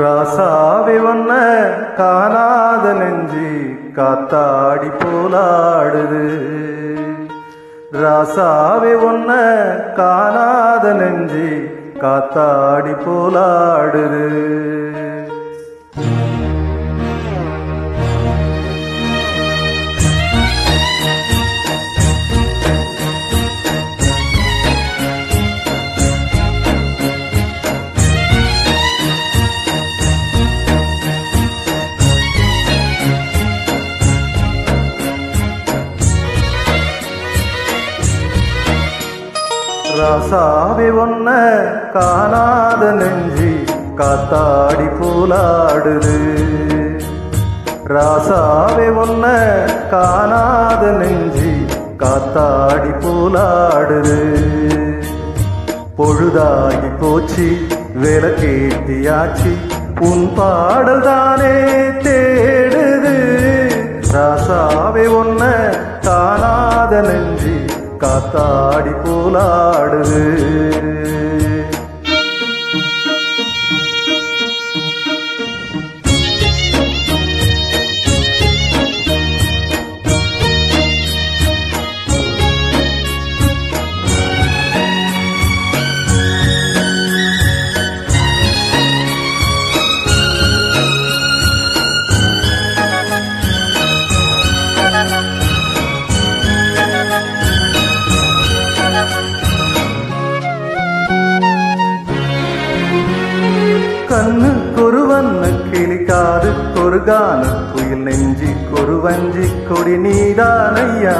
ராசாவே ஒன்ன காணாத நெஞ்சி காத்தாடி போலாடுது. ராசாவே ஒன்ன காணாத நெஞ்சி காத்தாடி போலாடுது. ராசாவே ஒன்ன காணாத நெஞ்சி காத்தாடி போலாடுது. ராசாவே ஒன்ன காணாத நெஞ்சி காத்தாடி போலாடுது. பொழுதாகி போச்சு விளக்கேத்தியாச்சு உன் பாடல் தானே தேடுது. ராசாவே ஒன்ன காணாத நெஞ்சி காத்தாடி போலாடுது. கண்ணுக்கொரு வண்ண கிளி காதுக்கொரு கான குயில் நெஞ்சிக்கொரு வஞ்சி கொடி நீதானையா.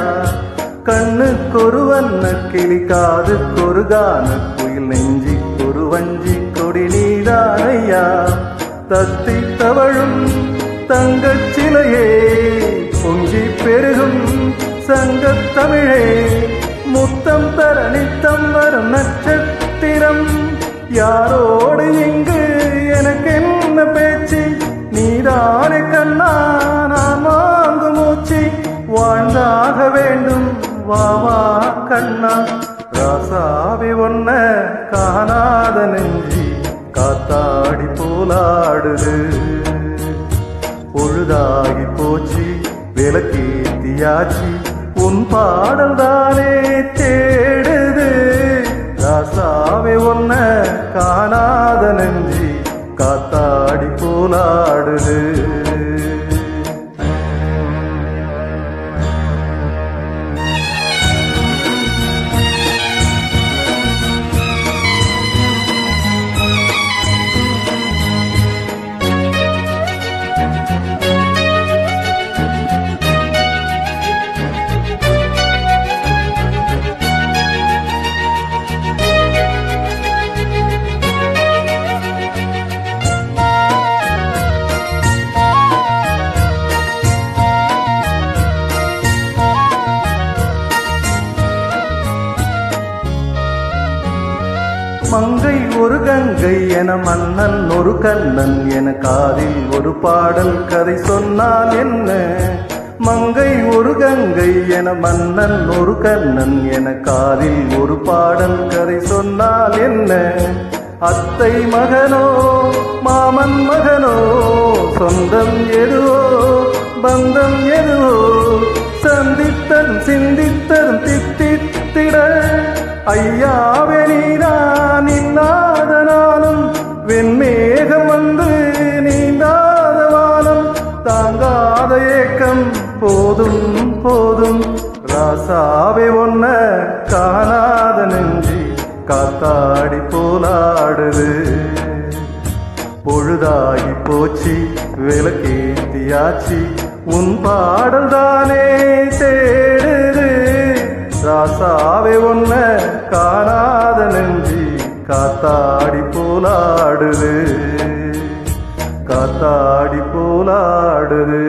கண்ணுக்கொரு வண்ண கிளி காதுக்கொரு கான குயில் நெஞ்சிக்கொரு வஞ்சி கொடி நீதானையா. தத்தி தவழும் தங்கச் சிலையே பொங்கி பெருகும் சங்கத் தமிழே. முத்தம் தர நித்தம் வரும் நட்சத்திரம் யாரோடு இங்கு எனக்கு என்ன பேச்சு. நீதானே கண்ணா நான் வாங்கு மூச்சு. வாழ்ந்தாக வேண்டும் வா வா கண்ணா. ராசாவே ஒன்ன காணாத நெஞ்சி காத்தாடி போலாடுது. பொழுதாகி போச்சு விளக்கேத்தியாச்சு உன் பாடல் தானே தேடுது. ராசாவே ஒன்ன காணாத நெஞ்சி காத்தாடி போலாடுது. மங்கை ஒரு கங்கை என மன்னன் ஒரு கண்ணன் என காதில் ஒரு பாடல் கதை சொன்னால் என்ன. மங்கை ஒரு கங்கை என மன்னன் ஒரு கண்ணன் என காதில் ஒரு பாடல் கதை சொன்னால் என்ன. அத்தை மகனோ மாமன் மகனோ சொந்தம் எதுவோ பந்தம் எதுவோ சந்தித்தன் சிந்தித்தன் தித்தித்திட. ஐயாவே நீதான் இல்லாத நாளும் வெண்மேகம் வந்து நீந்தாத வானம் தாங்காத ஏக்கம் போதும் போதும். ராசாவே ஒன்ன காணாத நெஞ்சி காத்தாடி போலாடுது. பொழுதாகி போச்சு விளக்கேத்தியாச்சு உன் பாடல் தானே தேடுது. ராசாவே ஒன்ன காணாத நெஞ்சி காத்தாடி போலாடுது. காத்தாடி போலாடுது.